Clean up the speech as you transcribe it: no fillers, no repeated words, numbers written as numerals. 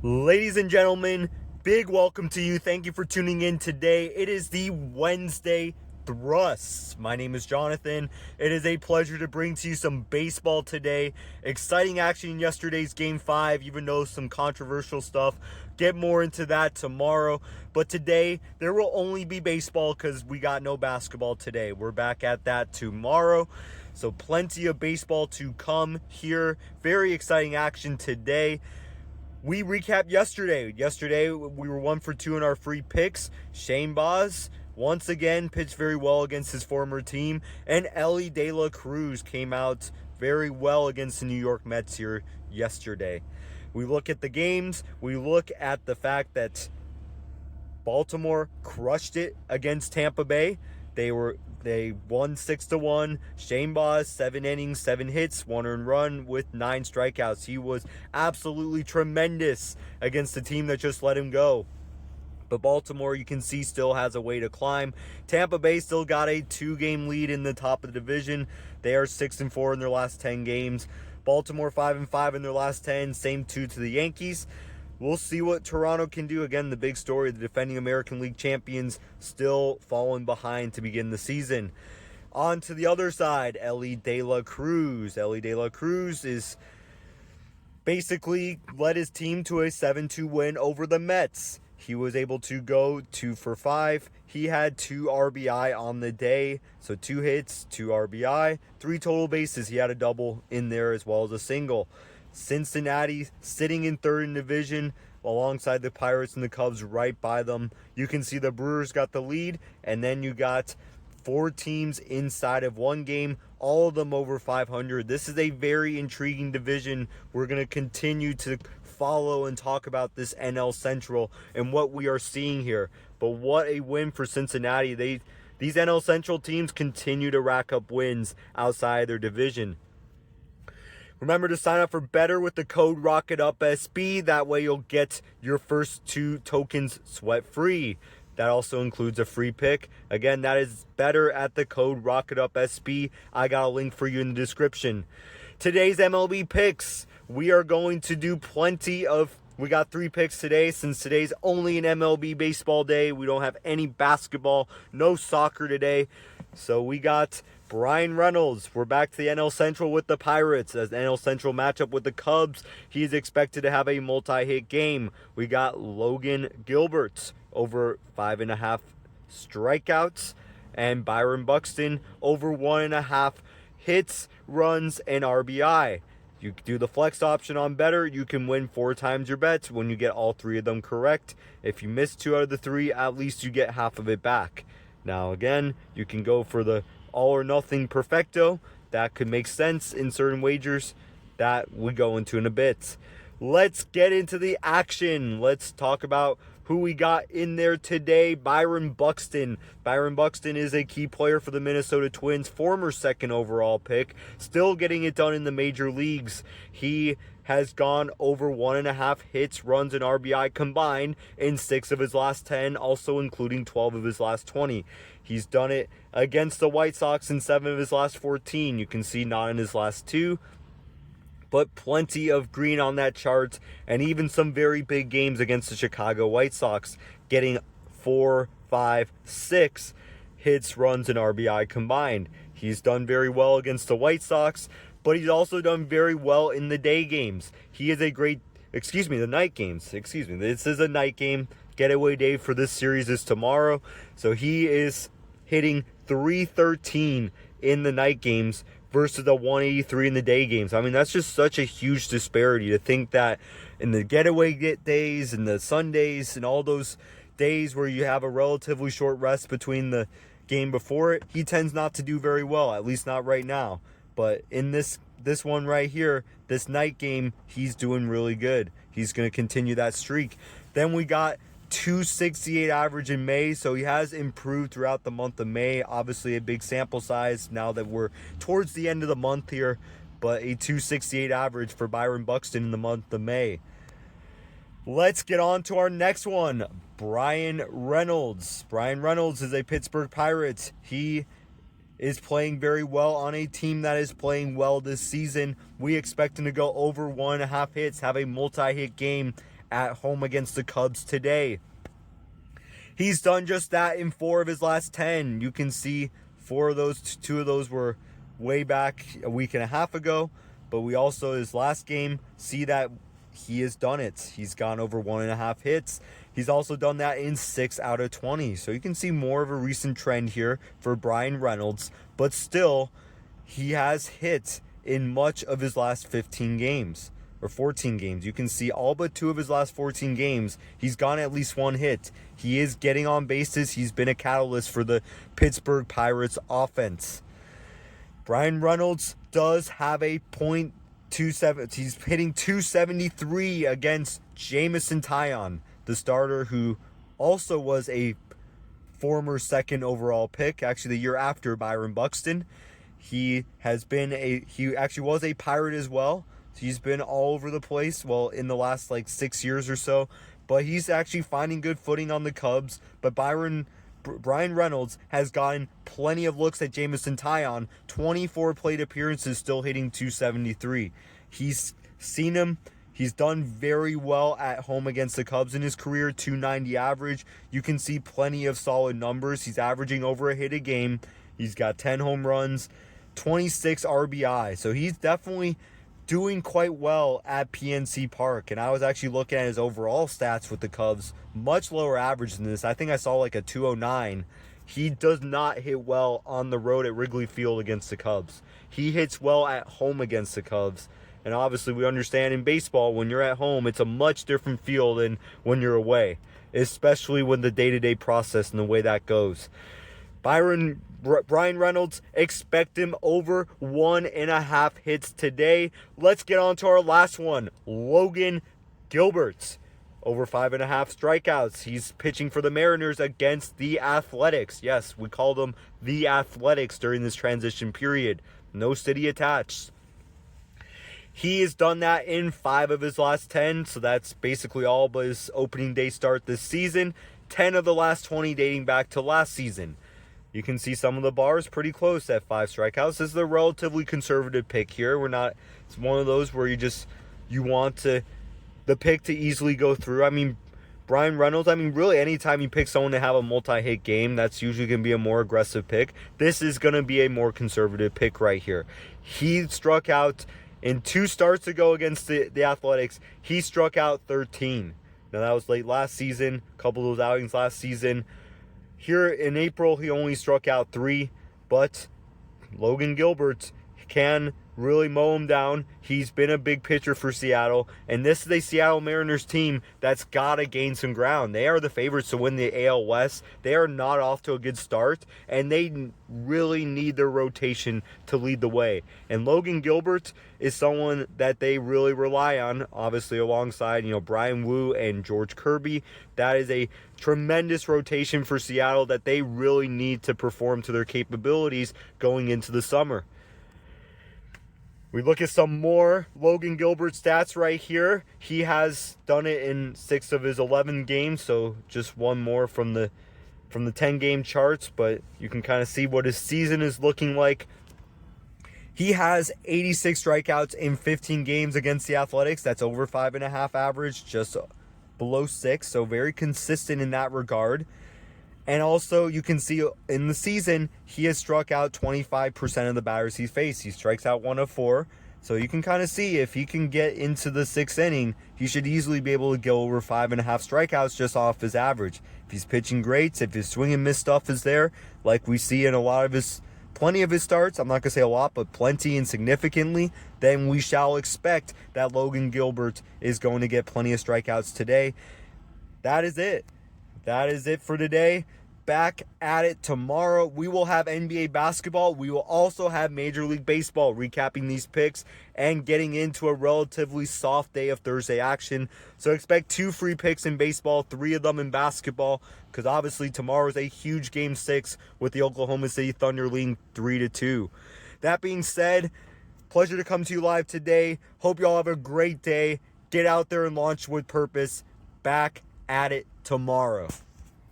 Ladies and gentlemen, big welcome to you. Thank you for tuning in today. It is the Wednesday Thrusts. My name is Jonathan. It is a pleasure to bring to you some baseball today. Exciting action in yesterday's Game 5, even though some controversial stuff. Get more into that tomorrow. But today, there will only be baseball because we got no basketball today. We're back at that tomorrow. So plenty of baseball to come here. Very exciting action today. We recapped yesterday. Yesterday, we were 1 for 2 in our free picks. Shane Baz, once again, pitched very well against his former team. And Elly De La Cruz came out very well against the New York Mets here yesterday. We look at the games. We look at the fact that Baltimore crushed it against Tampa Bay. They won 6-1. Shane Baz, 7 innings, 7 hits, 1 earned run with 9 strikeouts. He was absolutely tremendous against the team that just let him go. But Baltimore, you can see, still has a way to climb. Tampa Bay still got a 2-game lead in the top of the division. They are 6-4 in their last 10 games. Baltimore 5-5 in their last 10. Same 2 to the Yankees. We'll see what Toronto can do. Again, the big story, the defending American League champions still falling behind to begin the season. On to the other side, Elly De La Cruz. Elly De La Cruz is basically led his team to a 7-2 win over the Mets. He was able to go 2 for 5. He had 2 RBI on the day. So 2 hits, 2 RBI, 3 total bases. He had a double in there as well as a single. Cincinnati sitting in third in division alongside the Pirates and the Cubs right by them. You can see the Brewers got the lead, and then you got 4 teams inside of 1 game, all of them over 500. This is a very intriguing division. We're going to continue to follow and talk about this NL Central and what we are seeing here. But what a win for Cincinnati. These NL Central teams continue to rack up wins outside their division. Remember to sign up for Betr with the code ROCKETUPSB. That way you'll get your first 2 tokens sweat-free. That also includes a free pick. Again, that is Betr at the code ROCKETUPSB. I got a link for you in the description. Today's MLB picks. We are going to do we got 3 picks today since today's only an MLB baseball day. We don't have any basketball, no soccer today. So we got Bryan Reynolds. We're back to the NL Central with the Pirates as the NL Central matchup with the Cubs. He's expected to have a multi-hit game. We got Logan Gilbert over 5.5 strikeouts, and Byron Buxton over 1.5 hits, runs, and RBI. You do the flex option on Betr, you can win 4 times your bets when you get all 3 of them correct. If you miss 2 out of the 3, at least you get half of it back. Now again, you can go for the all or nothing perfecto. That could make sense in certain wagers that we go into in a bit. Let's get into the action. Let's talk about who we got in there today. Byron Buxton. Byron Buxton is a key player for the Minnesota Twins, former 2nd overall pick, still getting it done in the major leagues. He has gone over 1.5 hits, runs, and RBI combined in 6 of his last 10, also including 12 of his last 20. He's done it against the White Sox in 7 of his last 14. You can see not in his last 2. But plenty of green on that chart, and even some very big games against the Chicago White Sox, getting 4, 5, 6 hits, runs, and RBI combined. He's done very well against the White Sox, but he's also done very well in the day games. He is the night games. This is a night game. Getaway day for this series is tomorrow. So he is hitting .313 in the night games versus the 183 in the day games. I mean, that's just such a huge disparity to think that in the getaway days and the Sundays and all those days where you have a relatively short rest between the game before it, he tends not to do very well, at least not right now. But in this one right here, this night game, he's doing really good. He's going to continue that streak. Then we got 268 average in May, so he has improved throughout the month of May. Obviously a big sample size now that we're towards the end of the month here, but a 268 average for Byron Buxton in the month of May. Let's get on to our next one, Bryan Reynolds. Bryan Reynolds is a Pittsburgh Pirate. He is playing very well on a team that is playing well this season. We expect him to go over 1.5 hits, have a multi-hit game at home against the Cubs today. He's done just that in 4 of his last 10. You can see 4 of those, 2 of those were way back a week and a half ago. But we also, his last game, see that he has done it. He's gone over 1.5 hits. He's also done that in 6 out of 20. So you can see more of a recent trend here for Bryan Reynolds. But still, he has hit in much of his last 15 games. Or 14 games. You can see all but 2 of his last 14 games, he's gone at least 1 hit. He is getting on bases. He's been a catalyst for the Pittsburgh Pirates offense. Bryan Reynolds does have a .27. He's hitting .273 against Jameson Taillon, the starter who also was a former 2nd overall pick, actually the year after Byron Buxton. He actually was a Pirate as well. He's been all over the place, well, in the last 6 years or so. But he's actually finding good footing on the Cubs. But Bryan Reynolds has gotten plenty of looks at Jameson Taillon. 24 plate appearances, still hitting .273. He's seen him. He's done very well at home against the Cubs in his career, .290 average. You can see plenty of solid numbers. He's averaging over a hit a game. He's got 10 home runs, 26 RBI. So he's definitely doing quite well at PNC Park. And I was actually looking at his overall stats with the Cubs, much lower average than this. I think I saw a 209. He does not hit well on the road at Wrigley Field against the Cubs. He hits well at home against the Cubs. And obviously we understand in baseball, when you're at home, it's a much different feel than when you're away, especially when the day-to-day process and the way that goes. Bryan Reynolds, expect him over 1.5 hits today. Let's get on to our last one. Logan Gilbert, over 5.5 strikeouts. He's pitching for the Mariners against the Athletics. Yes, we called them the Athletics during this transition period. No city attached. He has done that in 5 of his last 10, so that's basically all but his opening day start this season. 10 of the last 20 dating back to last season. You can see some of the bars pretty close at 5 strikeouts. This is a relatively conservative pick here. It's one of those where you want the pick to easily go through. I mean, Bryan Reynolds, really anytime you pick someone to have a multi-hit game, that's usually going to be a more aggressive pick. This is going to be a more conservative pick right here. He struck out in 2 starts ago against the Athletics. He struck out 13. Now, that was late last season, a couple of those outings last season. Here in April, he only struck out 3, but Logan Gilbert can really mow him down. He's been a big pitcher for Seattle, and this is a Seattle Mariners team that's got to gain some ground. They are the favorites to win the AL West. They are not off to a good start, and they really need their rotation to lead the way. And Logan Gilbert is someone that they really rely on, obviously alongside, Brian Wu and George Kirby. That is a tremendous rotation for Seattle that they really need to perform to their capabilities going into the summer. We look at some more Logan Gilbert stats right here. He has done it in 6 of his 11 games, so just one more from the 10-game charts, but you can kind of see what his season is looking like. He has 86 strikeouts in 15 games against the Athletics. That's over 5.5 average, just below 6, so very consistent in that regard. And also, you can see in the season, he has struck out 25% of the batters he's faced. He strikes out 1 of 4. So you can kind of see if he can get into the 6th inning, he should easily be able to go over 5.5 strikeouts just off his average. If he's pitching great, if his swing and miss stuff is there, like we see in plenty of his starts, I'm not going to say a lot, but plenty and significantly, then we shall expect that Logan Gilbert is going to get plenty of strikeouts today. That is it. That is it for today. Back at it tomorrow. We will have NBA basketball. We will also have Major League Baseball, recapping these picks and getting into a relatively soft day of Thursday action. So expect 2 free picks in baseball, 3 of them in basketball, because obviously tomorrow is a huge Game 6 with the Oklahoma City Thunder leading 3-2. That being said, pleasure to come to you live today. Hope you all have a great day. Get out there and launch with purpose. Back at it tomorrow.